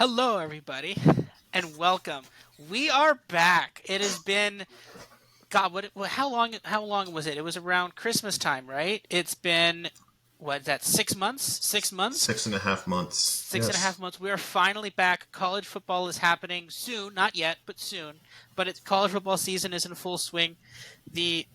Hello, everybody, and welcome. We are back. It has been God. How long? How long was it? It was around Christmas time, right? It's been what? Is that 6 months? 6 months? 6.5 months. Six and a half Yes. months. We are finally back. College football is happening soon. Not yet, but soon. But it's college football season is in full swing. The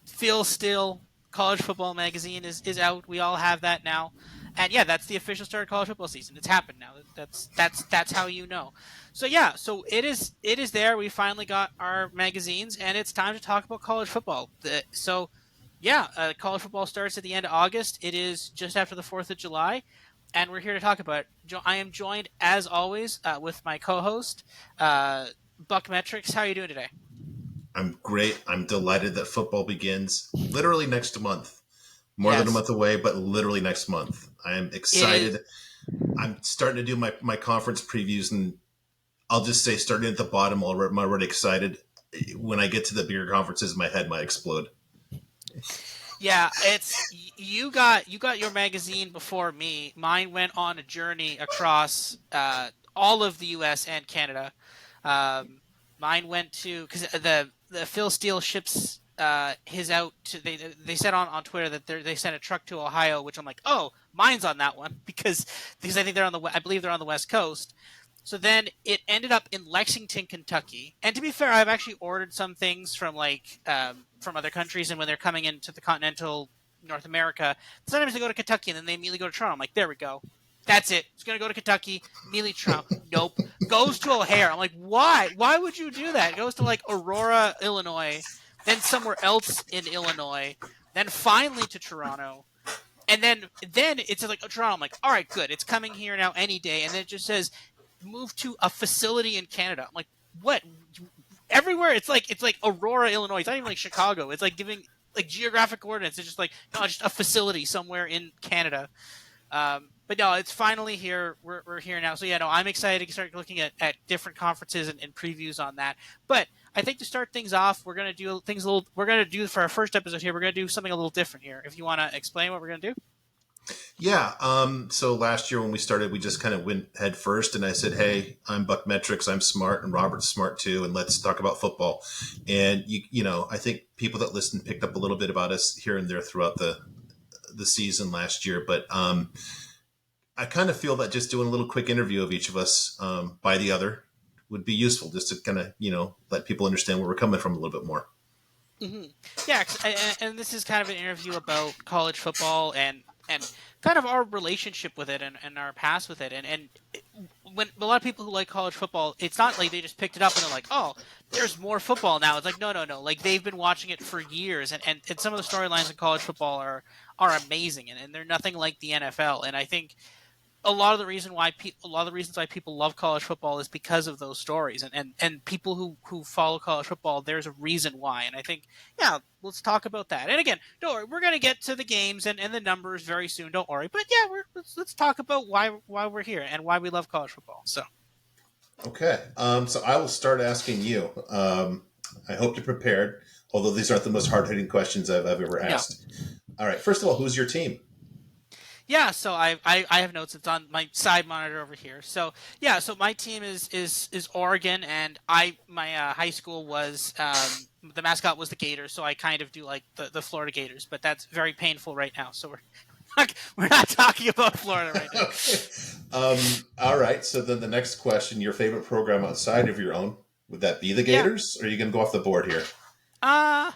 Feel Still college football magazine is out. We all have that now. And yeah, that's the official start of college football season. It's happened now. That's how you know. So yeah, so it is there. We finally got our magazines, and it's time to talk about college football. College football starts at the end of August. It is just after the 4th of July, and we're here to talk about it. I am joined as always with my co-host, Buck Metrics. How are you doing today? I'm great. I'm delighted that football begins literally next month. More than a Yes, month away, but literally next month. I am it is. excited. I'm starting to do my conference previews, and I'll just say, starting at the bottom, I'm already excited. When I get to the bigger conferences, my head might explode. Yeah, you got your magazine before me. Mine went on a journey across all of the U.S. and Canada. Um, Mine went to because the Phil Steele ships his out to they said on Twitter that they sent a truck to Ohio, which I'm like, oh, mine's on that one because I think I believe they're on the West Coast. So then it ended up in Lexington, Kentucky. And to be fair, I've actually ordered some things from from other countries, and when they're coming into the continental North America, sometimes they go to Kentucky and then they immediately go to Toronto. I'm like, there we go. That's it. It's gonna go to Kentucky, immediately Toronto. Nope. Goes to O'Hare. I'm like, why? Why would you do that? It goes to like Aurora, Illinois, then somewhere else in Illinois, then finally to Toronto. And then it's like Toronto. I'm like, all right, good. It's coming here now any day. And then it just says move to a facility in Canada. I'm like, what? Everywhere it's like Aurora, Illinois. It's not even like Chicago. It's like giving like geographic coordinates. It's just like no, just a facility somewhere in Canada. But no, it's finally here. We're here now. So yeah, no, I'm excited to start looking at different conferences and previews on that. But I think to start things off, we're gonna do things a little. We're gonna do for our first episode here. We're gonna do something a little different here. If you want to explain what we're gonna do. Yeah. So last year when we started, we just kind of went head first, and I said, "Hey, I'm Buck Metrics. I'm smart, and Robert's smart too, and let's talk about football." And I think people that listen picked up a little bit about us here and there throughout the season last year. But I kind of feel that just doing a little quick interview of each of us by the other would be useful, just to kind of let people understand where we're coming from a little bit more. hmm Yeah, and this is kind of an interview about college football and kind of our relationship with it and our past with it. And when a lot of people who like college football, it's not like they just picked it up and they're like, oh, there's more football now. It's like, no, no, no. Like they've been watching it for years, and some of the storylines in college football are amazing, and they're nothing like the NFL. And I think a lot of the reasons why people love college football is because of those stories and people who follow college football, there's a reason why. And I think, yeah, let's talk about that. And again, don't worry, we're going to get to the games and the numbers very soon, don't worry. But yeah, let's talk about why we're here and why we love college football. So Okay. So I will start asking you. I hope you're prepared, although these aren't the most hard hitting questions I've ever no. asked. All right. First of all, who's your team? Yeah, so I have notes. It's on my side monitor over here. So yeah, so my team is Oregon, and my high school was the mascot was the Gators. So I kind of do like the Florida Gators, but that's very painful right now. So we're not talking about Florida right now. Okay. All right. So then the next question: your favorite program outside of your own, would that be the Yeah. Gators, or are you going to go off the board here? Uh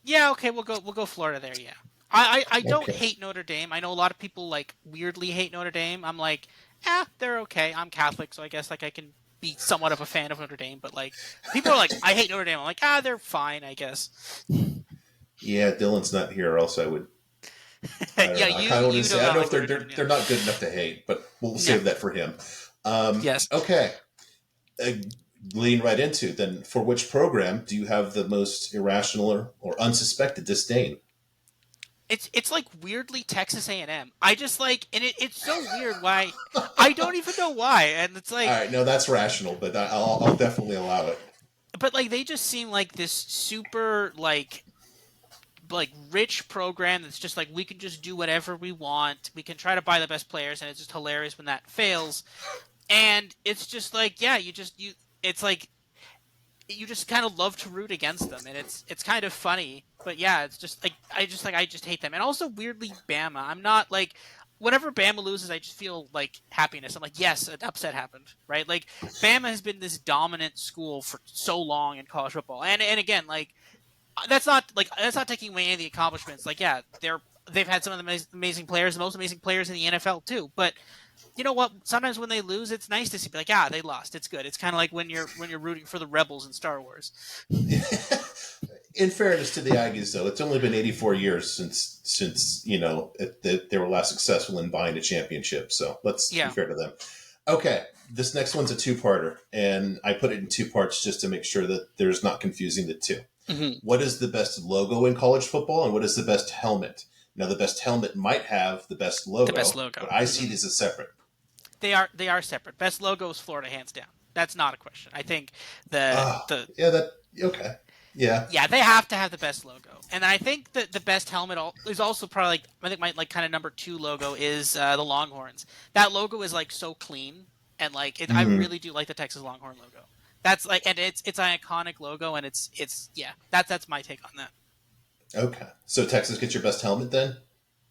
yeah. Okay, we'll go Florida there. Yeah. I don't Okay. hate Notre Dame. I know a lot of people like weirdly hate Notre Dame. I'm like, they're okay. I'm Catholic, so I guess like I can be somewhat of a fan of Notre Dame. But like, people are like, I hate Notre Dame. I'm like, they're fine, I guess. Yeah, Dylan's not here, or else I would. I don't Yeah, know. I you kind of want to you say do I don't not know if like they're Notre they're, Dame. Yeah. they're not good enough to hate, but we'll Yeah. save that for him. Yes. Okay. Uh, Lean right into then. For which program do you have the most irrational or unsuspected disdain? It's like weirdly Texas A&M. I just like, and it's so weird why I don't even know why. And it's All like, right, no, that's rational, but I'll definitely allow it. but like they just seem like this super like like rich program that's just like we can just do whatever we want. We can try to buy the best players, and it's just hilarious when that fails. And it's just like, yeah, you it's like you just kind of love to root against them, and it's kind of funny. But yeah, it's just like I just hate them. And also weirdly Bama. I'm not like whenever Bama loses, I just feel like happiness. I'm like, yes, an upset happened, right? Like Bama has been this dominant school for so long in college football. And again, like that's not taking away any of the accomplishments. Like yeah, they've had some of the amazing players, the most amazing players in the NFL too. But you know what? Sometimes when they lose, it's nice to see like, ah, they lost. It's good. It's kind of like when you're rooting for the rebels in Star Wars. In fairness to the Aggies, though, it's only been 84 years since they were last successful in buying a championship. So let's be Yeah. fair to them. Okay, this next one's a two-parter, and I put it in two parts just to make sure that there's not confusing the two. Mm-hmm. What is the best logo in college football, and what is the best helmet? Now, the best helmet might have the best The best logo, logo. but I see Mm-hmm. these as separate. They are separate. Best logo is Florida, hands down. That's not a question. I think the Oh, the yeah, okay. Yeah, yeah, they have to have the best logo, and I think that the best helmet is also probably like I think my like kind of number two logo is the Longhorns. That logo is like so clean, and like I mm, really do like the Texas Longhorn logo. That's like and it's an iconic logo, and it's yeah, that's my take on that. okay. So Texas gets your best helmet then?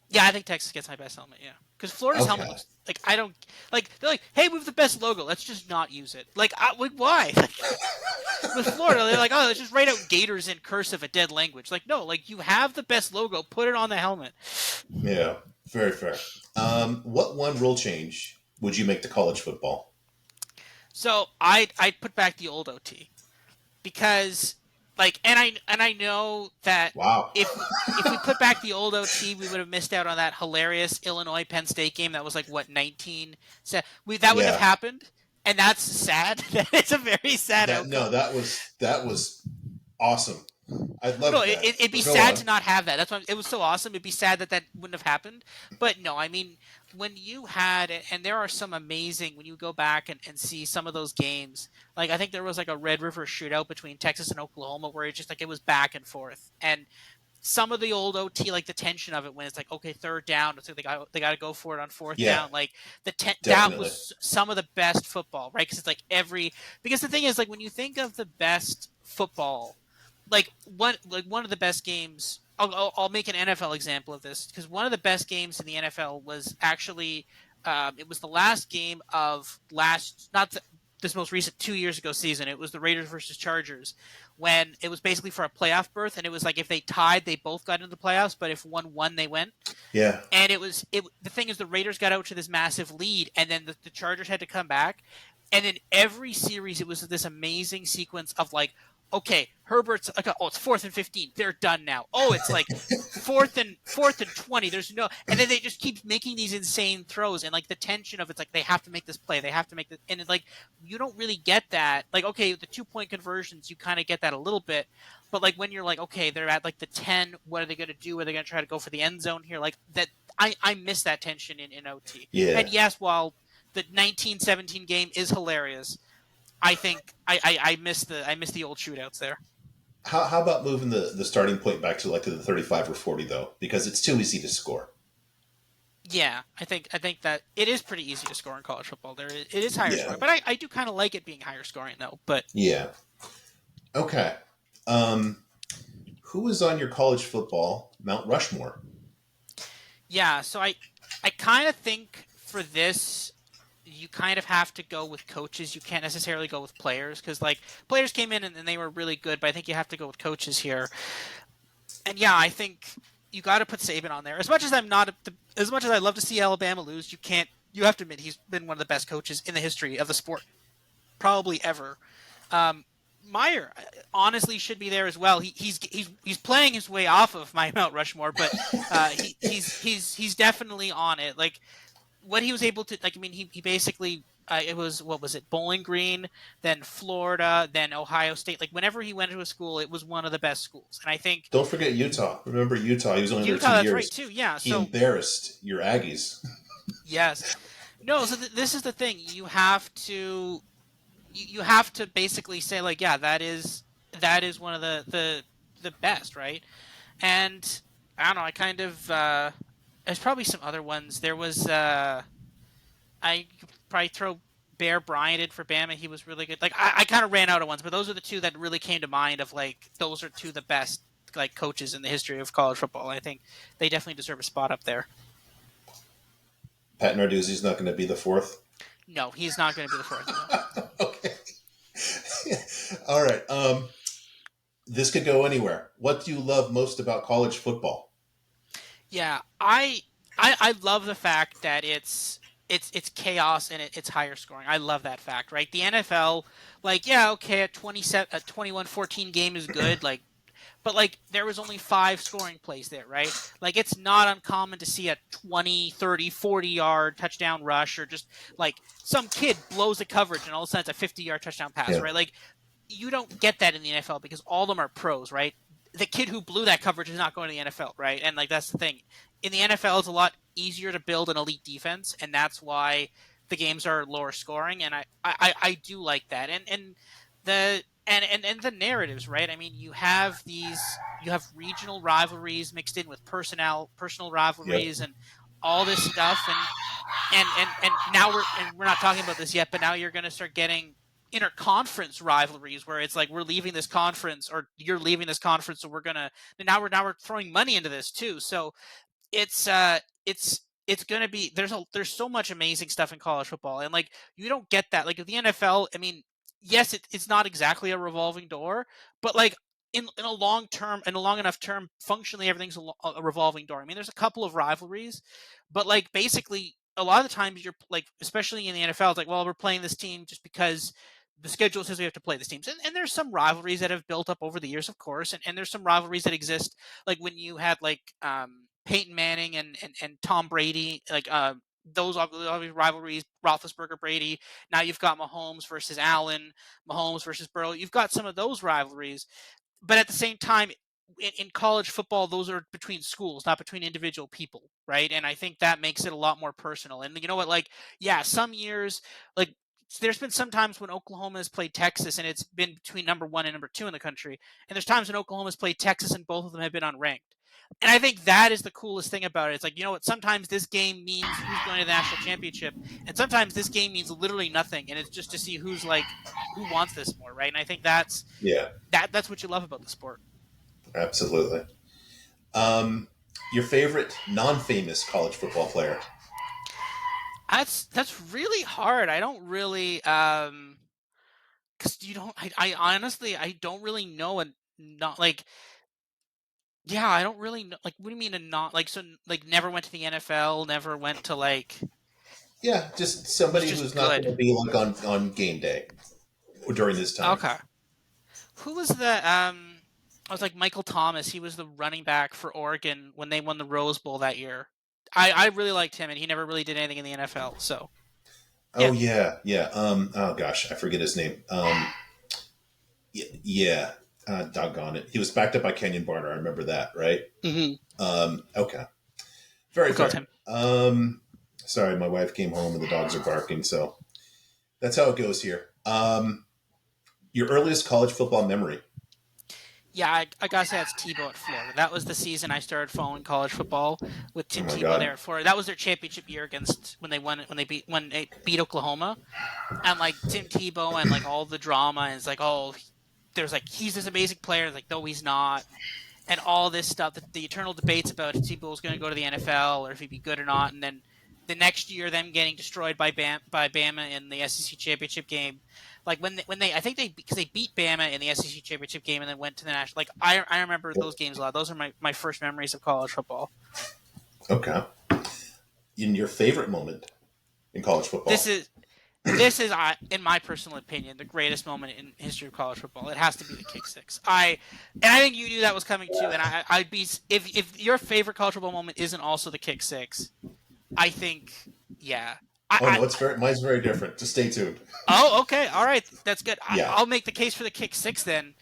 Yeah, I think Texas gets my best helmet. Yeah, because Florida's helmet Okay. looks like I don't like. They're like, hey, we have the best logo. Let's just not use it. Like why? With Florida, they're like, oh, let's just write out Gators in cursive, a dead language. Like, no, like you have the best logo, put it on the helmet. Yeah, very fair. What one rule change would you make to college football? So I'd put back the old OT because like, and I know that Wow. if if we put back the old OT, we would have missed out on that hilarious Illinois Penn State game that was like what 19. So that wouldn't have Yeah. happened, and that's sad. It's a very sad That no, outcome. that was awesome. I No, loved that. it'd be But go sad on. to not have that. That's why it was so awesome. It'd be sad that that wouldn't have happened. But no, I mean, when you had, and there are some amazing, when you go back and see some of those games, like I think there was like a Red River shootout between Texas and Oklahoma where it just like it was back and forth. And some of the old OT, like the tension of it when it's like, okay, third down, it's like they got to go for it on fourth Yeah, down. Like that definitely. was some of the best football, right? Because it's like because the thing is like when you think of the best football one of the best games. I'll make an NFL example of this because one of the best games in the NFL was actually it was the last game of last not the, this most recent 2 years ago season. It was the Raiders versus Chargers when it was basically for a playoff berth, and it was like if they tied, they both got into the playoffs, but if one won, they went. Yeah, And it was it. The thing is, the Raiders got out to this massive lead, and then the Chargers had to come back. And in every series, it was this amazing sequence of like, okay, Herbert's like, oh, it's 4th and 15. They're done now. Oh, it's like fourth and 20. There's no, and then they just keep making these insane throws, and like the tension of it's like they have to make this play, they have to make this, and it's like you don't really get that. Like, okay, the 2 point conversions, you kind of get that a little bit, but like when you're like, okay, they're at like the 10, what are they going to do? Are they going to try to go for the end zone here? Like that, I miss that tension in OT. And yeah. yes, while the 1917 game is hilarious, I think I miss the old shootouts there. How about moving the starting point back to like to the 35 or 40 though, because it's too easy to score. Yeah, I think that it is pretty easy to score in college football. It is higher Yeah, scoring, but I do kind of like it being higher scoring though. But yeah. Okay. Um, who is on your college football Mount Rushmore? yeah, so I kind of think for this you kind of have to go with coaches. You can't necessarily go with players because like players came in and they were really good, but I think you have to go with coaches here. And yeah, I think you got to put Saban on there. As much as as much as I love to see Alabama lose, you can't. You have to admit he's been one of the best coaches in the history of the sport, probably ever. Um, Meyer honestly should be there as well. He's playing his way off of my Mount Rushmore, but he's definitely on it. Like what he was able to like. I mean, he basically it was what was it? Bowling Green, then Florida, then Ohio State. Like whenever he went to a school, it was one of the best schools. And I think Don't forget Utah. Remember Utah? He was only there Utah. two That's right years. too. Yeah. He So embarrassed your Aggies. yes, no. So this is the thing. You have to basically say like, yeah, that is one of the best, right? And I don't know. I kind of there's probably some other ones. There was I could probably throw Bear Bryant in for Bama. He was really good. Like I kind of ran out of ones, but those are the two that really came to mind. Of like those are two of the best like coaches in the history of college football. I think they definitely deserve a spot up there. Pat Narduzzi's not going to be the fourth. No, he's not going to be the fourth. No. Okay. All right. This could go anywhere. What do you love most about college football? Yeah, I love the fact that it's chaos and it's higher scoring. I love that fact, right? The NFL, like, yeah, okay, a 21-14 game is good, like, but like there was only five scoring plays there, right? Like it's not uncommon to see a 20, 30, 40-yard touchdown rush or just like some kid blows the coverage and all of a sudden it's a 50-yard touchdown pass, Yeah. right? Like you don't get that in the NFL because all of them are pros, right? The kid who blew that coverage is not going to the NFL, right? And like that's the thing. In the NFL, it's a lot easier to build an elite defense, and that's why the games are lower scoring. And I do like that. And the narratives, right? I mean, you have regional rivalries mixed in with personal Yep. rivalries, and all this stuff, and now we're not talking about this yet, but now you're going to start getting interconference rivalries where it's like we're leaving this conference or you're leaving this conference, so we're throwing money into this too. So it's gonna be there's so much amazing stuff in college football, and like you don't get that like with the NFL. I mean, yes, it's not exactly a revolving door, but like in a long enough term, functionally everything's a revolving door. I mean, there's a couple of rivalries, but like basically a lot of the times you're like, especially in the NFL, it's like, well, we're playing this team just because the schedule says we have to play this teams, and there's some rivalries that have built up over the years, of course, and there's some rivalries that exist like when you had like Peyton Manning and Tom Brady, like those obvious rivalries, Roethlisberger, Brady. Now you've got Mahomes versus Allen, Mahomes versus Burrow. You've got some of those rivalries, but at the same time, in college football, those are between schools, not between individual people, right? And I think that makes it a lot more personal. And you know what? Like, yeah, some years, like there's been some times when Oklahoma has played Texas and it's been between number one and number two in the country. And there's times when Oklahoma has played Texas and both of them have been unranked. And I think that is the coolest thing about it. It's like, you know what? Sometimes this game means who's going to the national championship, and sometimes this game means literally nothing, and it's just to see who's like who wants this more, right? And I think Yeah. that's what you love about the sport. Absolutely. Um, your favorite non-famous college football player? That's really hard. I don't really because you don't. I honestly I don't really know and not like yeah I don't really know like what do you mean a not like so like never went to the NFL, never went to like Yeah, just was somebody just who's not going good. to be like on game day or during this time. Okay, who was the I was like Michael Thomas. He was the running back for Oregon when they won the Rose Bowl that year. I really liked him, and he never really did anything in the NFL. So Oh yeah. yeah, yeah. Oh gosh, I forget his name. Yeah. Doggone it. He was backed up by Kenyon Barner. I remember that, right? Mm-hmm. Okay. Very We'll go with fair. him. Sorry, my wife came home and the dogs are barking, so that's how it goes here. Your earliest college football memory? Yeah, I gotta say that's Tebow at Florida. That was the season I started following college football with Oh Tim my Tebow there god. at Florida. That was their championship year against when they beat Oklahoma, and like Tim Tebow and like all the drama and it's like there's like he's this amazing player. It's like no, he's not, and all this stuff. The eternal debates about if Tebow was going to go to the NFL or if he'd be good or not, and then the next year them getting destroyed by Bama in the SEC championship game. Like when they I think they because they beat Bama in the SEC championship game and then went to the national. Like I remember those games a lot. Those are my first memories of college football. Okay. In your favorite moment in college This football? is this is in my personal opinion the greatest moment in history of college football. It has to be the kick six. I think you knew that was coming too. And I'd be if your favorite college football moment isn't also the kick six. I think yeah. Oh no, mine's very different. Just stay tuned. Oh, okay. All right. That's good. Yeah. I'll make the case for the kick six then.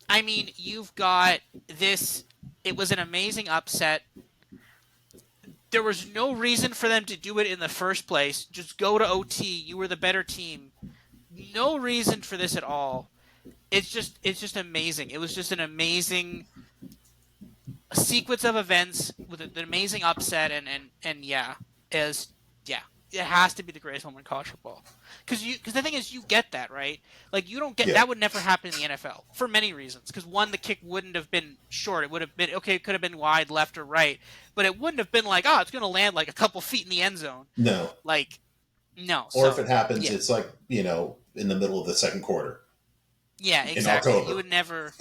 I mean, you've got this. It was an amazing upset. There was no reason for them to do it in the first place. Just go to OT. You were the better team. No reason for this at all. It's just amazing. It was just an amazing a sequence of events with an amazing upset, and yeah, is yeah, it has to be the greatest moment in college football. Because the thing is, you get that, right? Like, you don't get Yeah. that would never happen in the NFL for many reasons. Because one, the kick wouldn't have been short; it would have been okay. It could have been wide, left or right, but it wouldn't have been like, oh, it's going to land like a couple feet in the end zone. No. Like, no. Or if So it happens, yeah, it's like, in the middle of the second quarter yeah, in exactly. You October. would never.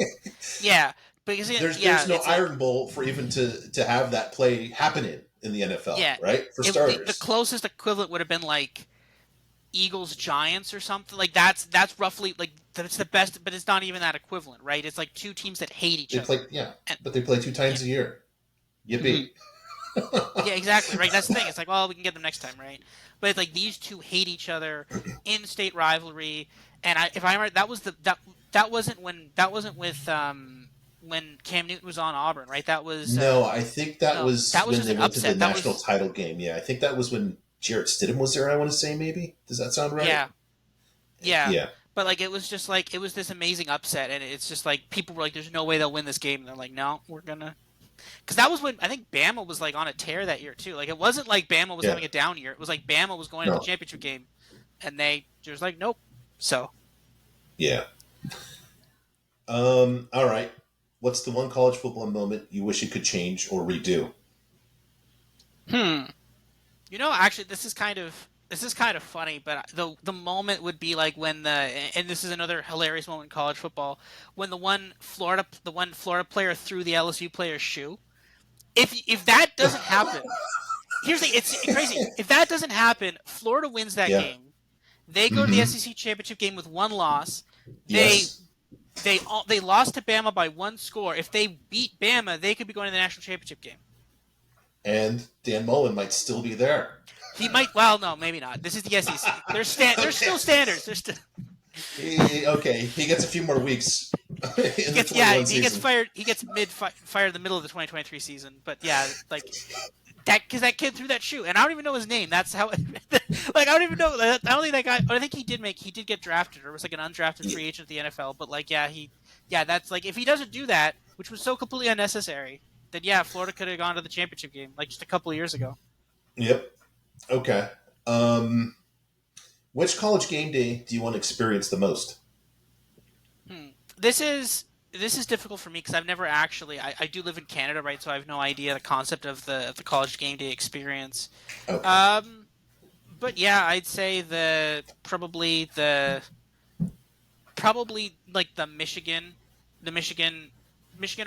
Yeah, because There's yeah, no it's like Iron Bowl for even to have that play happening in the NFL, yeah. right? For The starters. closest equivalent would have been like Eagles Giants or something. Like that's roughly like that's the best, but it's not even that equivalent, right? It's like two teams that hate each They play, other. yeah, And but they play two yeah. times a year. Mhm. Yippee. Yeah, exactly, right? That's the thing. It's like, well, we can get them next time, right? But it's like these two hate each other, in-state rivalry, and if I remember, that wasn't with when Cam Newton was on Auburn, right? That was No, I think that no, was that was when just they an went to the upset. That national was title game. Yeah, I think that was when Jarrett Stidham was there, I want to say, maybe. Does that sound right? yeah, yeah. Yeah. But like it was just like it was this amazing upset, and it's just like people were like, "There's no way they'll win this game," and they're like, "No, we're gonna." Because that was when I think Bama was like on a tear that year too. Like it wasn't like Bama was Yeah. having a down year. It was like Bama was going to the No. championship game, and they just like, "Nope." So, Yeah. All right. What's the one college football moment you wish you could change or redo? hmm. Actually, this is kind of funny, but the moment would be like when and this is another hilarious moment in college football when the one Florida player threw the LSU player's shoe. If that doesn't happen, here's the it's crazy. If that doesn't happen, Florida wins that Yeah. game. They go to the Mm-hmm. SEC championship game with one loss. They Yes. they lost to Bama by one score. If they beat Bama, they could be going to the national championship game. And Dan Mullen might still be there. He might. Well, no, maybe not. This is the SEC. There's Okay. still standards. There's still, Okay. He gets a few more weeks he in the gets yeah 21 he gets season. fired. He gets fired in the middle of the 2023 season. But yeah, like that because that kid threw that shoe, and I don't even know his name. That's how. Like I don't even know. I don't think that guy. I think he did get drafted, or was like an undrafted free agent at the NFL. But like yeah, that's like if he doesn't do that, which was so completely unnecessary, then yeah, Florida could have gone to the championship game like just a couple of years ago. Yep. Okay. Um, which college game day do you want to experience the most? Hmm. This is difficult for me because I've never actually. I do live in Canada, right? So I have no idea the concept of the college game day experience. Okay. Um, but yeah, I'd say probably like the Michigan,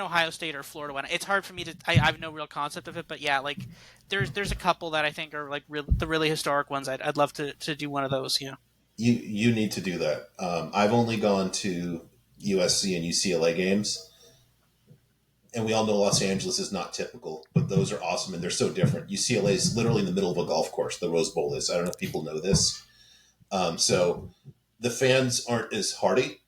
Ohio State, or Florida one. It's hard for me to. I have no real concept of it, but yeah, like there's a couple that I think are like the really historic ones. I'd love to do one of those. Yeah. You need to do that. I've only gone to USC and UCLA games, and we all know Los Angeles is not typical, but those are awesome and they're so different. UCLA is literally in the middle of a golf course. The Rose Bowl is. I don't know if people know this. So the fans aren't as hardy,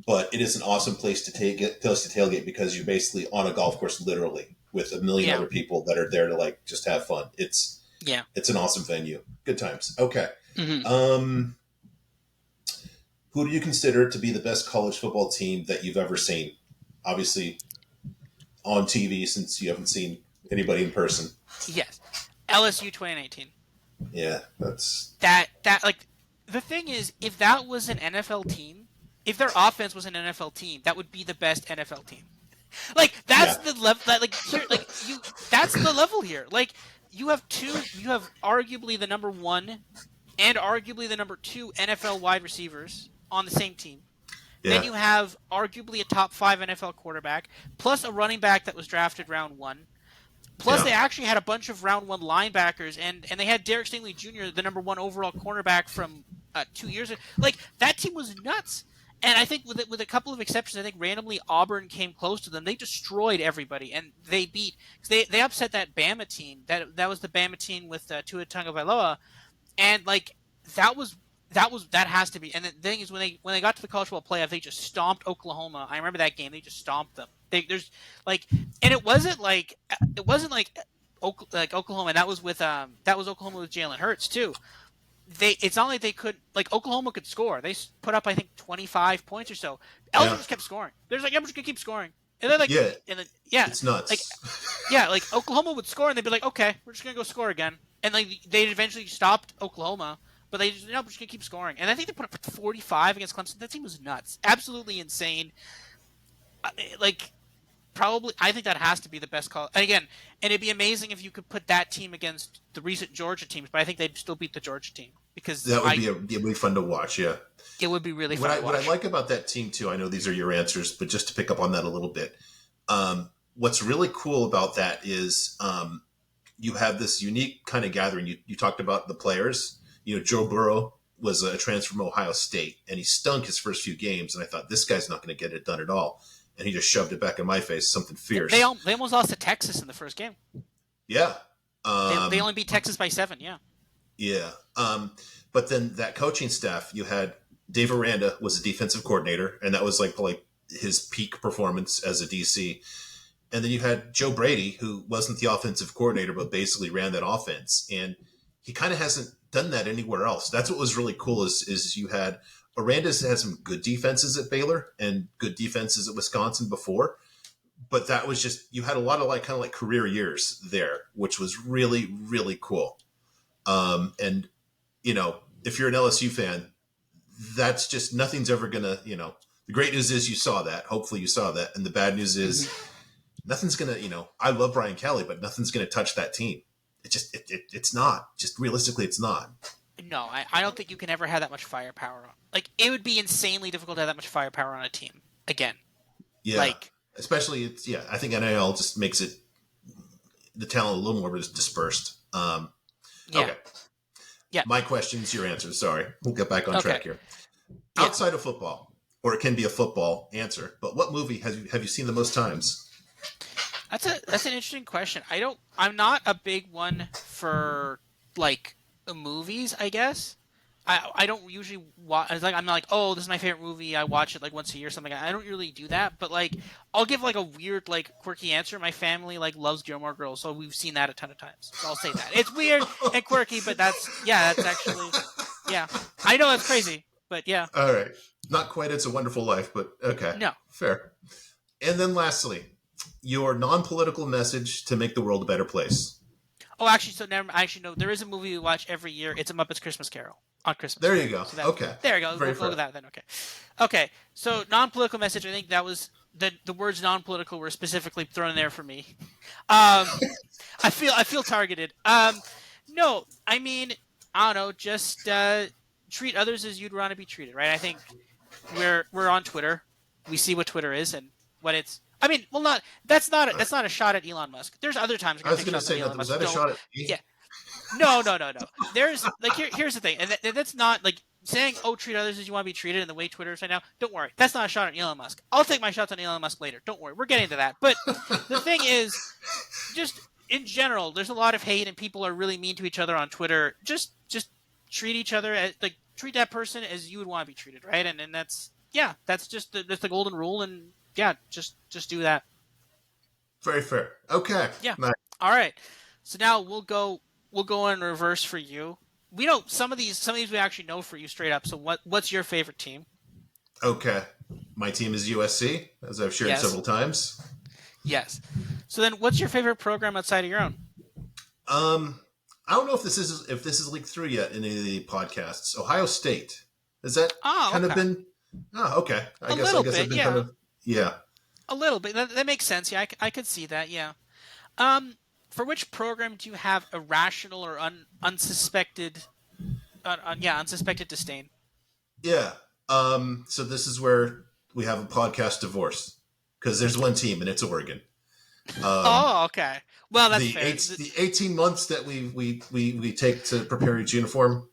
but it is an awesome place to tailgate because you're basically on a golf course, literally, with a million Yeah. other people that are there to like just have fun. Yeah. It's an awesome venue. Good times. Okay. Hmm. Um, who do you consider to be the best college football team that you've ever seen? Obviously, on TV since you haven't seen anybody in person. Yes. LSU 2019. Yeah, that's That like the thing is, if that was an NFL team, if their offense was an NFL team, that would be the best NFL team. Like that's yeah, the level. Like here, like you. That's the level here. Like you have two. You have arguably the number one and arguably the number two NFL wide receivers on the same team. Then yeah, you have arguably a top five NFL quarterback, plus a running back that was drafted round one. Plus, yeah, they actually had a bunch of round one linebackers, and they had Derek Stingley Jr., the number one overall cornerback from 2 years ago. Like that team was nuts. And I think with a couple of exceptions, I think randomly Auburn came close to them. They destroyed everybody, and they beat. They upset that Bama team. That was the Bama team with Tua Tagovailoa, and like that was that has to be. And the thing is, when they got to the college football playoff, they just stomped Oklahoma. I remember that game. They just stomped them. There's like, and it wasn't like like Oklahoma. And that was Oklahoma with Jalen Hurts too. It's not like they could like Oklahoma could score. They put up I think 25 points or so. LSU yeah. just kept scoring. There's like I'm just gonna keep scoring. And then Yeah, yeah, it's like nuts. yeah, like Oklahoma would score and they'd be like, okay, we're just gonna go score again, and like they eventually stopped Oklahoma, but they just no, we're just gonna keep scoring, and I think they put up 45 against Clemson. That team was nuts, absolutely insane. Like probably, I think that has to be the best call. And again, and it'd be amazing if you could put that team against the recent Georgia teams, but I think they'd still beat the Georgia team because That would be it'd be fun to watch. Yeah. it would be really What fun to I watch. like about that team too, I know these are your answers, but just to pick up on that a little bit, what's really cool about that is you have this unique kind of gathering. You talked about the players. You know, Joe Burrow was a transfer from Ohio State, and he stunk his first few games, and I thought this guy's not going to get it done at all, and he just shoved it back in my face, something Yeah, fierce. they almost lost to Texas in the first game. Yeah, They only beat Texas by 7. Yeah. yeah. But then that coaching staff, you had Dave Aranda was a defensive coordinator, and that was like probably his peak performance as a DC. And then you had Joe Brady, who wasn't the offensive coordinator, but basically ran that offense. And he kind of hasn't done that anywhere else. That's what was really cool is you had Aranda's had some good defenses at Baylor and good defenses at Wisconsin before. But that was just, you had a lot of like kind of like career years there, which was really, really cool. And, you know, if you're an LSU fan, that's just nothing's ever going to, the great news is you saw that. Hopefully you saw that. And the bad news is Mm-hmm. nothing's gonna, I love Brian Kelly, but nothing's gonna touch that team. It's not. Just realistically, it's not. No, I don't think you can ever have that much firepower. Like it would be insanely difficult to have that much firepower on a team again. Yeah, Like especially it's yeah. I think NIL just makes it the talent a little more dispersed. yeah, Okay, yeah, my questions, your answers. Sorry, we'll get back on okay, track here. yeah. Outside of football, or it can be a football answer, but what movie have you seen the most times? That's an interesting question. I'm not a big one for like movies. I guess I don't usually watch. It's like I'm not like, oh, this is my favorite movie. I watch it like once a year or something. I don't really do that. But like I'll give like a weird like quirky answer. My family like loves Gilmore Girls, so we've seen that a ton of times. So I'll say that it's weird and quirky, but that's actually yeah. I know that's crazy, but yeah, All right, not quite. It's a Wonderful Life, but okay, no. fair. And then lastly, your non-political message to make the world a better place. Oh, actually, so never. Actually, no. There is a movie we watch every year. It's a Muppets Christmas Carol on Christmas. There you go. So that Okay. there you go. Very We'll go fair. with that then. Okay. Okay. So non-political message. I think that was the words non-political were specifically thrown in there for me. Um, I feel targeted. No, I mean I don't know. Just treat others as you'd want to be treated. Right. I think we're on Twitter. We see what Twitter is and what it's. I mean, well, not that's not a shot at Elon Musk. There's other times I we're gonna was take going to shots at say, Elon was Musk. that a Don't. shot at Yeah. me? No, no, no, no. There's like here's the thing, and that's not like saying oh treat others as you want to be treated in the way Twitter is right now. Don't worry, that's not a shot at Elon Musk. I'll take my shots on Elon Musk later. Don't worry, we're getting to that. But the thing is, just in general, there's a lot of hate and people are really mean to each other on Twitter. Just treat each other as like treat that person as you would want to be treated, right? And that's yeah, that's just that's the golden rule, and yeah, just do that. Very fair. Okay. Yeah. Nice. All right. So now we'll go in reverse for you. We know some of these we actually know for you straight up. So what's your favorite team? Okay. My team is USC, as I've shared Yes. several times. Yes. So then what's your favorite program outside of your own? Um, I don't know if this is leaked through yet in any of the podcasts. Ohio State. Has that Oh, kind of okay. been? Oh, okay. A I little guess I've bit, been kind yeah. of yeah. A little bit. That makes sense. Yeah, I could see that. Yeah. For which program do you have irrational or unsuspected unsuspected disdain? Yeah. So this is where we have a podcast divorce because there's one team and it's Oregon. Um, Oh, okay. Well, that's fair. the 18 months that we take to prepare each uniform.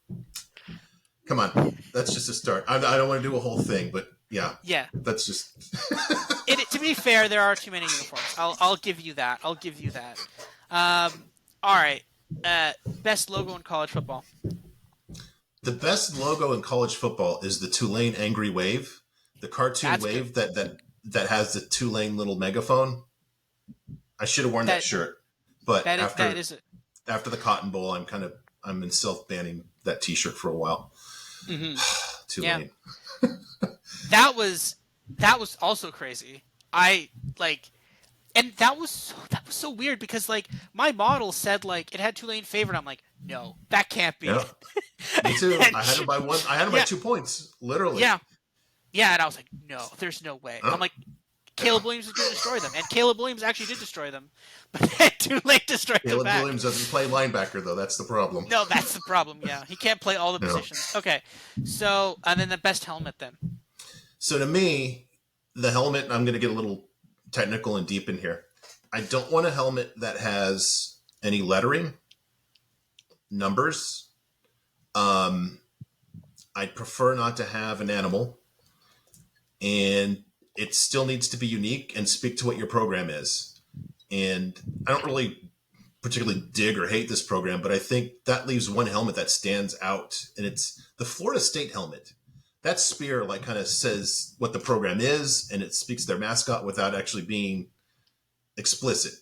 Come on, that's just a start. I don't want to do a whole thing, but yeah, Yeah. that's just To be fair, there are too many uniforms. I'll give you that. I'll give you that. All right. Best logo in college football. the best logo in college football is the Tulane Angry Wave, the cartoon That's good. wave that has the Tulane little megaphone. I should have worn that That shirt, but that is it. after the Cotton Bowl, I'm in self banning that T-shirt for a while. Hmm. Yeah. Tulane. That was also crazy. I like, and that was so weird because like my model said like it had Tulane favored. I'm like, no, that can't be Yeah, it. me too. And I had him by one. I had him by yeah, 2 points, literally. yeah, yeah, and I was like, no, there's no way. I'm like, Yeah. Caleb Williams is going to destroy them, and Caleb Williams actually did destroy them, but then Tulane destroyed them Caleb back. Williams doesn't play linebacker though. That's the problem. No, that's the problem. Yeah, he can't play all the No. positions. Okay, so and then the best helmet then. So to me, the helmet. I'm going to get a little technical and deep in here. I don't want a helmet that has any lettering, numbers. Um, I'd prefer not to have an animal, and it still needs to be unique and speak to what your program is. And I don't really particularly dig or hate this program, but I think that leaves one helmet that stands out, and it's the Florida State helmet. That spear like kind of says what the program is, and it speaks to their mascot without actually being explicit.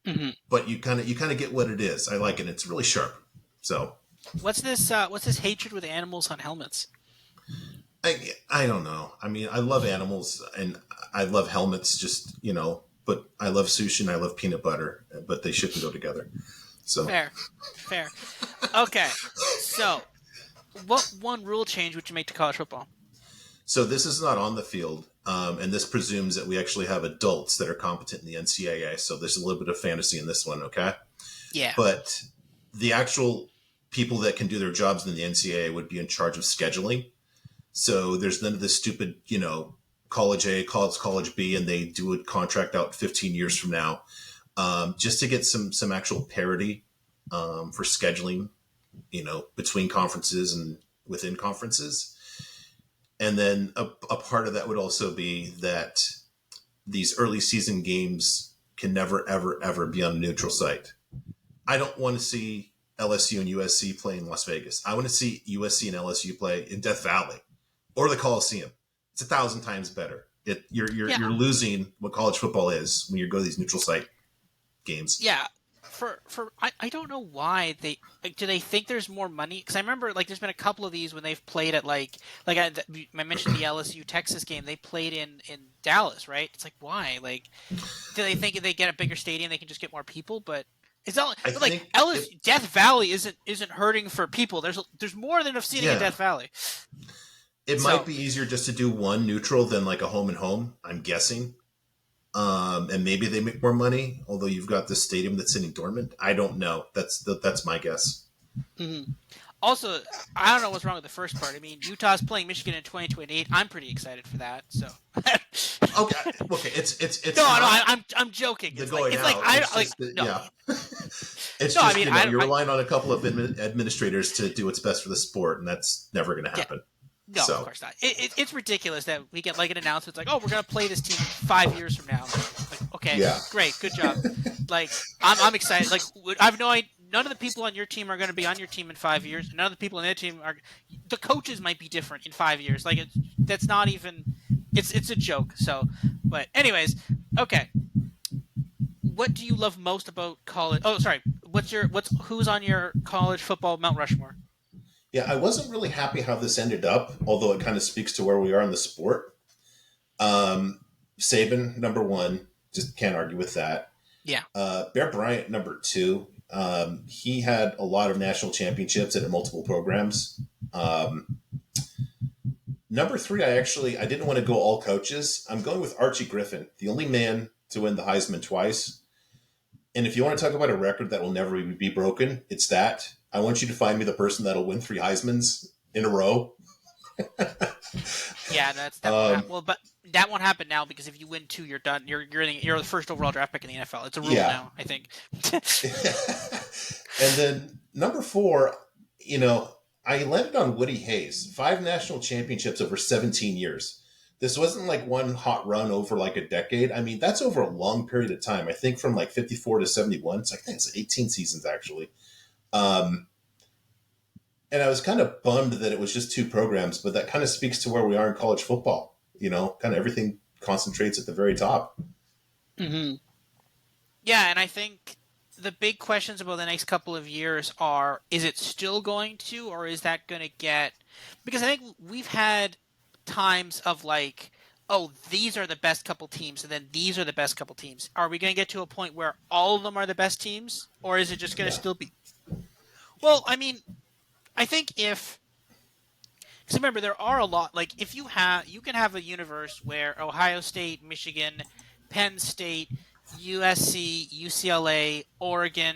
Mm-hmm. But you kind of get what it is. I like it. It's really sharp. So What's this hatred with animals on helmets? I don't know. I mean, I love animals and I love helmets. Just but I love sushi and I love peanut butter, but they shouldn't go together. So Fair, fair. Okay, so what one rule change would you make to college football? So this is not on the field, and this presumes that we actually have adults that are competent in the NCAA. So there's a little bit of fantasy in this one, okay? Yeah. But the actual people that can do their jobs in the NCAA would be in charge of scheduling. So there's none of this stupid, college A, college B, and they do a contract out 15 years from now, just to get some actual parity for scheduling, between conferences and within conferences. And then a part of that would also be that these early season games can never, ever, ever be on a neutral site. I don't want to see LSU and USC play in Las Vegas. I want to see USC and LSU play in Death Valley or the Coliseum. It's 1,000 times better. Yeah, You're losing what college football is when you go to these neutral site games. yeah. I don't know why they like, do they think there's more money? Because I remember like there's been a couple of these when they've played at I mentioned the LSU Texas game, they played in Dallas, right? It's like why like do they think if they get a bigger stadium they can just get more people? But it's not I but like think LSU Death Valley isn't hurting for people. There's more than enough seating in yeah, Death Valley. it might So be easier just to do one neutral than like a home and home. I'm guessing. And maybe they make more money, although you've got this stadium that's sitting dormant. I don't know. That's my guess. mhm. Also, I don't know what's wrong with the first part. I mean, Utah's playing Michigan in 2028. I'm pretty excited for that. So, Okay, okay. no, It's no, not I'm joking. the going It's like out. I It's like just that, no, yeah. It's no. I just mean, you're relying on a couple of administrators to do what's best for the sport, and that's never going to yeah, happen. no, of So course not. It's ridiculous that we get like an announcement like, oh, we're gonna play this team 5 years from now. Like, okay, yeah, great, good job. Like, I'm excited. Like, I've no idea. None of the people on your team are going to be on your team in 5 years. None of the people on their team are. The coaches might be different in 5 years. Like, that's not even. It's a joke. So, but anyways, okay. What do you love most about college? Oh, sorry. Who's on your college football Mount Rushmore? yeah. I wasn't really happy how this ended up, although it kind of speaks to where we are in the sport. Um, Saban number one, just can't argue with that. Yeah. Bear Bryant number two. He had a lot of national championships at multiple programs. Um, Number three, I didn't want to go all coaches. I'm going with Archie Griffin, the only man to win the Heisman twice. And if you want to talk about a record that will never be broken, it's that. I want you to find me the person that'll win 3 Heismans in a row. Yeah, that won't Um, happen. Well, but that won't happen now because if you win two, you're done. You're the first overall draft pick in the NFL. It's a rule yeah. now, I think. And then number four, I landed on Woody Hayes, 5 national championships over 17 years. This wasn't like one hot run over like a decade. I mean, that's over a long period of time. I think from like 54 to 71. I think it's 18 seasons actually. Um, and I was kind of bummed that it was just 2 programs, but that kind of speaks to where we are in college football. Kind of everything concentrates at the very top. hmm Yeah, and I think the big questions about the next couple of years are: is it still going to, or is that going to get? Because I think we've had times of like oh, these are the best couple teams, and then these are the best couple teams. Are we going to get to a point where all of them are the best teams, or is it just going to No, still be? Well, I mean, I think if because remember there are a lot like if you can have a universe where Ohio State, Michigan, Penn State, USC, UCLA, Oregon,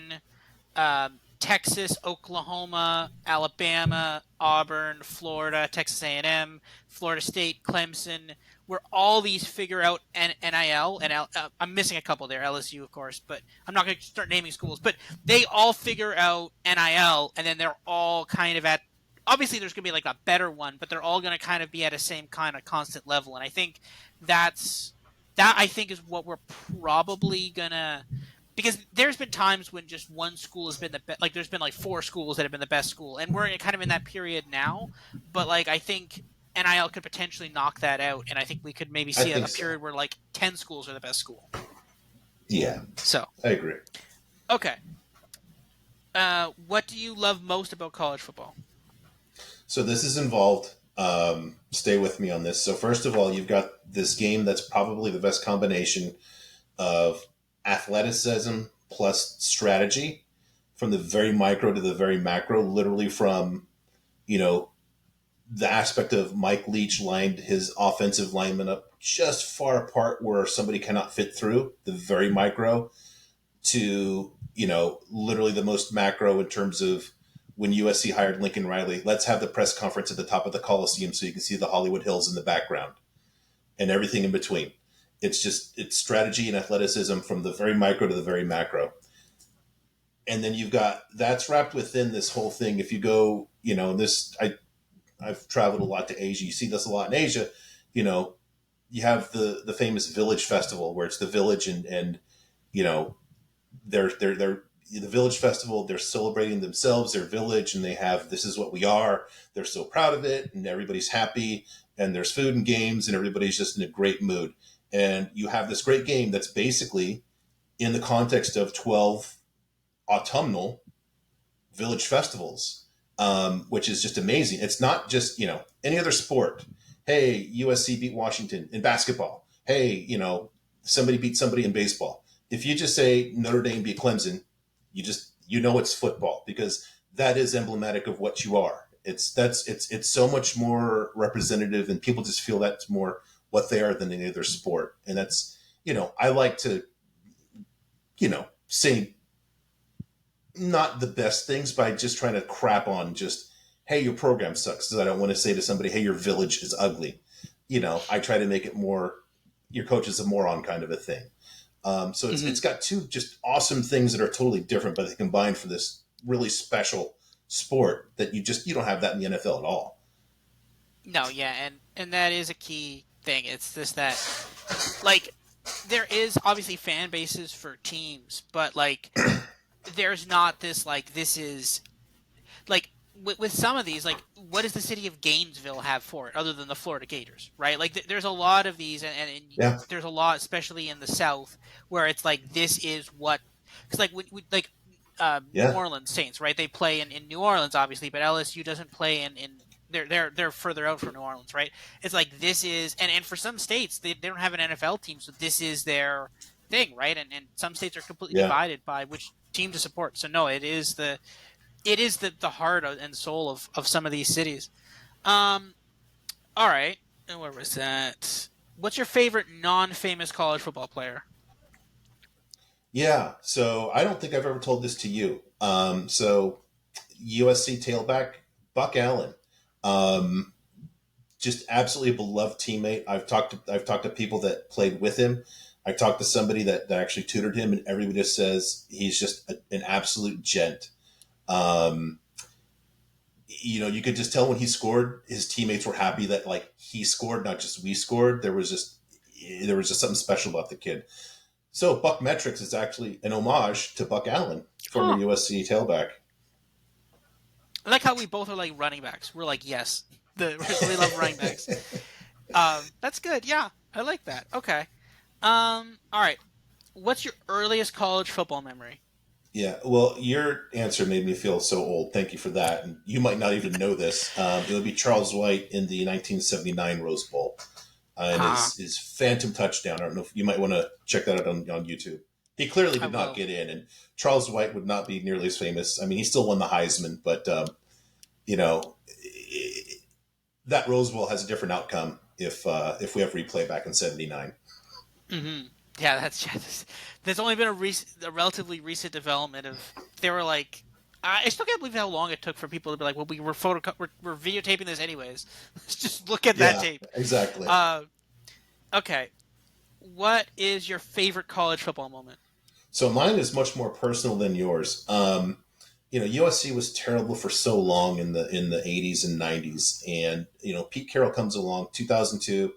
Texas, Oklahoma, Alabama, Auburn, Florida, Texas A&M, Florida State, Clemson, where all these figure out NIL, and I'm missing a couple there, LSU, of course, but I'm not going to start naming schools, but they all figure out NIL, and then they're all kind of at, obviously there's going to be like a better one, but they're all going to kind of be at a same kind of constant level, and I think that's, that I think is what we're probably going to, because there's been times when just one school has been the best. Like there's been like four schools that have been the best school, and we're kind of in that period now. But like I think NIL could potentially knock that out, and I think we could maybe I see think a so. period where like 10 schools are the best school. Yeah, So I agree. okay, what do you love most about college football? So this is involved. Stay with me on this. So first of all, you've got this game that's probably the best combination of athleticism plus strategy, from the very micro to the very macro. Literally from you know the aspect of Mike Leach lined his offensive lineman up just far apart where somebody cannot fit through, the very micro, to literally the most macro in terms of when USC hired Lincoln Riley. Let's have the press conference at the top of the Coliseum so you can see the Hollywood Hills in the background and everything in between. It's strategy and athleticism from the very micro to the very macro. And then you've got that's wrapped within this whole thing. If you go, this I've traveled a lot to Asia. You see this a lot in Asia. You know, you have the famous Village Festival where it's the village and you know they're the Village Festival. They're celebrating themselves, their village, and they have this is what we are. They're so proud of it, and everybody's happy. And there's food and games, and everybody's just in a great mood. And you have this great game that's basically in the context of 12 autumnal village festivals, which is just amazing. It's not just any other sport. Hey, USC beat Washington in basketball. Hey, somebody beat somebody in baseball. If you just say Notre Dame beat Clemson, it's football because that is emblematic of what you are. It's so much more representative, and people just feel that's more what they are than any other sport. And that's I like to say not the best things by just trying to crap on just, hey, your program sucks. Because I don't want to say to somebody, hey, your village is ugly. I try to make it more, your coach is a moron kind of a thing. So it's, Mm-hmm. it's got two just awesome things that are totally different, but they combine for this really special sport that you don't have that in the NFL at all. No, yeah, and that is a key thing. It's just that like there is obviously fan bases for teams, but like there's not this like this is like with some of these, like what does the city of Gainesville have for it other than the Florida Gators, right? Like there's a lot of these, and Yeah. there's a lot, especially in the South, where it's like this is what because like like New Yeah. Orleans Saints, right? They play in New Orleans, obviously, but LSU doesn't play in they're further out from New Orleans, right? It's like this is and for some states they don't have an NFL team, so this is their thing, right? And some states are completely Yeah. divided by which team to support. So no, it is the heart and soul of some of these cities. Um, all right, and where was that? What's your favorite non-famous college football player? Yeah. So I don't think I've ever told this to you. So USC tailback Buck Allen. Um, just absolutely a beloved teammate. I've talked to people that played with him. I talked to somebody that actually tutored him, and everybody just says he's just an absolute gent. Um, you could just tell when he scored, his teammates were happy that like he scored, not just we scored. There was just something special about the kid. So Buck Metrics is actually an homage to Buck Allen, former Huh. USC tailback. I like how we both are like running backs. We're like, yes, we love running backs. That's good. Yeah, I like that. Okay. All right. What's your earliest college football memory? Yeah, well, your answer made me feel so old. Thank you for that. And you might not even know this. It would be Charles White in the 1979 Rose Bowl. and Ah, his phantom touchdown. I don't know if you might want to check that out on YouTube. He clearly I did not will. get in, and Charles White would not be nearly as famous. I mean, he still won the Heisman, but you know, that Rose Bowl has a different outcome if we have replay back in '79. Hmm. Yeah, that's there's only been a relatively recent development of they were like. I still can't believe how long it took for people to be like, "Well, we're videotaping this anyways. Let's just look at that Yeah, tape." exactly. Uh, okay, what is your favorite college football moment? So mine is much more personal than yours. USC was terrible for so long in the '80s and '90s, and Pete Carroll comes along, 2002.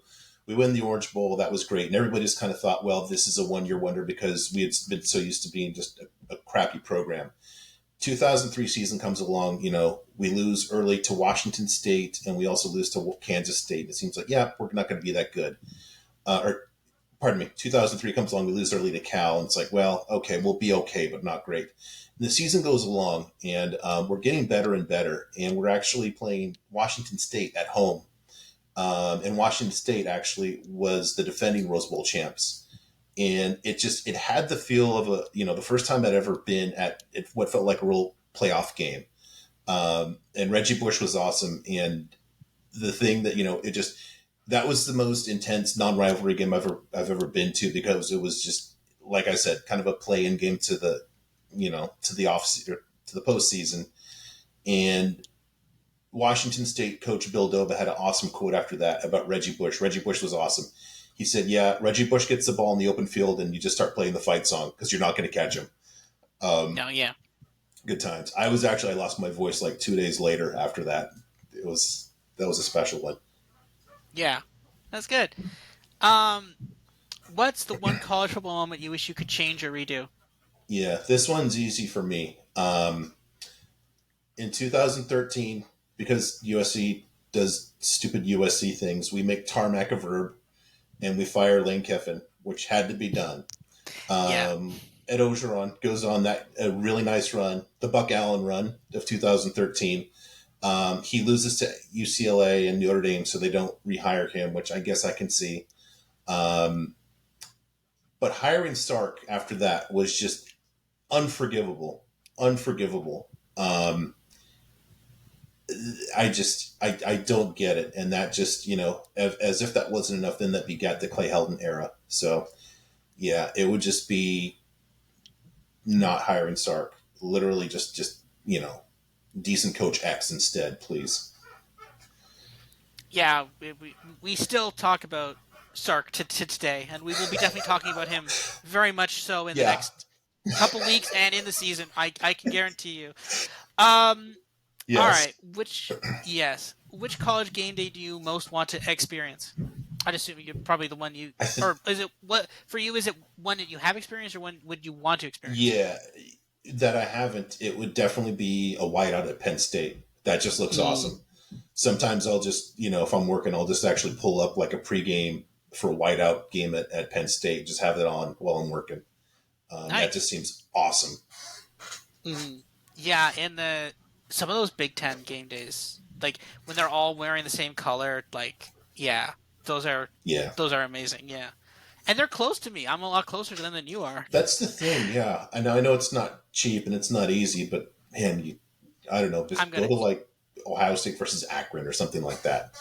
We win the Orange Bowl. That was great, and everybody just kind of thought, well, this is a one-year wonder because we had been so used to being just a crappy program. 2003 season comes along. We lose early to Washington State, and we also lose to Kansas State. It seems like, yeah, we're not going to be that good. Or pardon me, 2003 comes along, we lose early to Cal, and it's like, well, okay, we'll be okay, but not great. And the season goes along, and we're getting better and better, and we're actually playing Washington State at home. And Washington State actually was the defending Rose Bowl champs. And it had the feel of the first time I'd ever been at what felt like a real playoff game. And Reggie Bush was awesome. And the thing that it just that was the most intense non-rivalry game I've ever been to, because it was just, like I said, kind of a play-in game to the off to the postseason. And Washington State coach Bill Doba had an awesome quote after that about Reggie Bush. Reggie Bush was awesome. He said, "Yeah, Reggie Bush gets the ball in the open field, and you just start playing the fight song because you're not going to catch him." Um, No, yeah, Good times. I lost my voice like 2 days later after that. That was a special one. yeah, that's good. Um, what's the one college football moment you wish you could change or redo? Yeah, this one's easy for me. In 2013, because USC does stupid USC things, we make tarmac a verb and we fire Lane Kiffin, which had to be done. Yeah, Ed Ogeron goes on that a really nice run, the Buck Allen run of 2013. He loses to UCLA and Notre Dame, so they don't rehire him, which I guess I can see. Um, but hiring Sark after that was just unforgivable, unforgivable. I don't get it, and that just as if that wasn't enough, then that begat the Clay Helton era. So yeah, it would just be not hiring Sark, literally just decent coach X instead, please. yeah. We still talk about Sark to today, and we will be definitely talking about him very much so in the Yeah. next couple weeks and in the season. I can guarantee you. Um, all right. Yes. Which college game day do you most want to experience? I'd assume you're probably the one you, I th- or is it what for you? Is it one that you have experienced, or one would you want to experience? yeah, that I haven't. It would definitely be a whiteout at Penn State. That just looks Mm, awesome. Sometimes I'll just, if I'm working, I'll just actually pull up like a pregame for a whiteout game at Penn State. Just have it on while I'm working. That just nice. seems awesome. Mm, yeah, and the some of those Big Ten game days, like when they're all wearing the same color, like yeah, those are Yeah. those are amazing. Yeah, and they're close to me. I'm a lot closer to them than you are. That's the thing. Yeah. I know it's not cheap and it's not easy, but man, I don't know, I'm just go gonna. to like Ohio State versus Akron or something like that.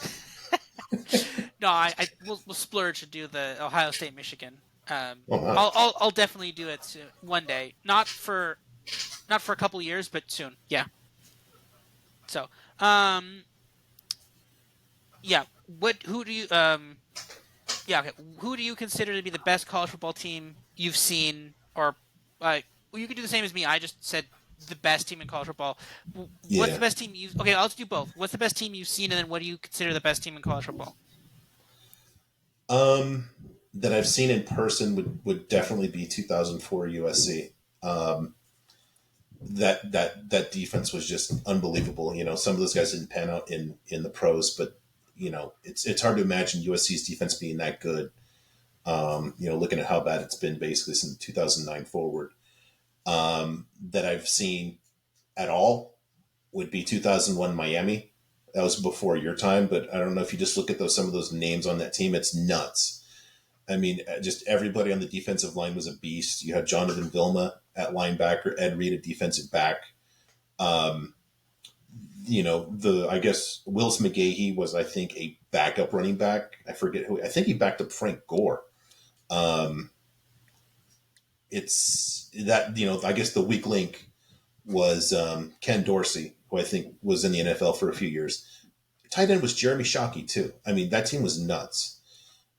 No, we'll splurge to do the Ohio State Michigan. Oh, wow. I'll definitely do it soon, one day. Not for a couple years, but soon. Yeah. So, um, yeah. What? Who do you? Yeah. Okay. Who do you consider to be the best college football team you've seen? Or, well, you can do the same as me. I just said the best team in college football. What's Yeah. the best team you? Okay, let's do both. What's the best team you've seen, and then what do you consider the best team in college football? Um, that I've seen in person would definitely be 2004 USC. Um, that defense was just unbelievable. Some of those guys didn't pan out in the pros, but it's hard to imagine USC's defense being that good. Looking at how bad it's been basically since 2009 forward. That I've seen at all would be 2001 Miami. That was before your time, but I don't know if you just look at some of those names on that team, it's nuts. I mean, just everybody on the defensive line was a beast. You had Jonathan Vilma at linebacker, Ed Reed at defensive back. Um, the I guess Willis McGahee was, I think, a backup running back. I forget who. I think he backed up Frank Gore. Um, it's that I guess the weak link was Ken Dorsey, who I think was in the NFL for a few years. Tight end was Jeremy Shockey too. I mean, that team was nuts.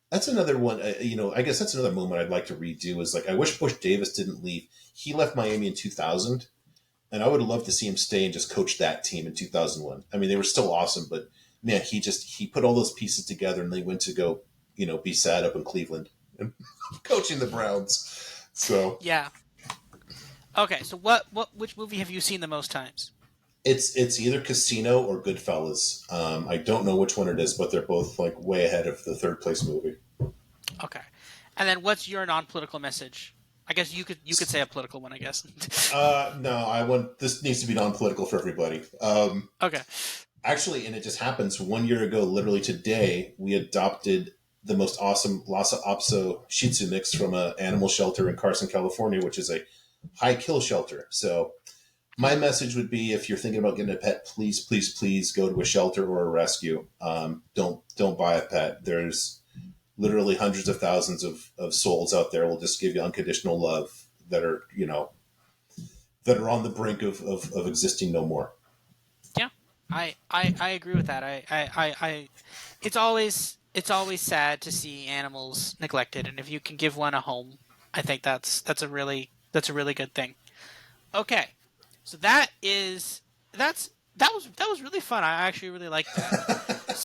That's another one. I guess that's another moment I'd like to redo. Is like I wish Bush Davis didn't leave. He left Miami in 2000, and I would have loved to see him stay and just coach that team in 2001. I mean, they were still awesome, but man, he put all those pieces together, and they went to go, be sad up in Cleveland and coaching the Browns. So Yeah. Okay, so which movie have you seen the most times? it's either Casino or Goodfellas. I don't know which one it is, but they're both like way ahead of the third place movie. Okay, and then what's your non-political message? I guess you could say a political one. I guess. No, I want this needs to be non-political for everybody. Okay. Actually, and it just happens 1 year ago, literally today, we adopted the most awesome Lhasa Apso Shih Tzu mix from an animal shelter in Carson, California, which is a high kill shelter. So my message would be, if you're thinking about getting a pet, please, please, please go to a shelter or a rescue. Don't buy a pet. There's literally hundreds of thousands of souls out there will just give you unconditional love that are that are on the brink of existing no more. Yeah, I agree with that. It's always sad to see animals neglected, and if you can give one a home, I think that's a really good thing. Okay, so that was really fun. I actually really liked that.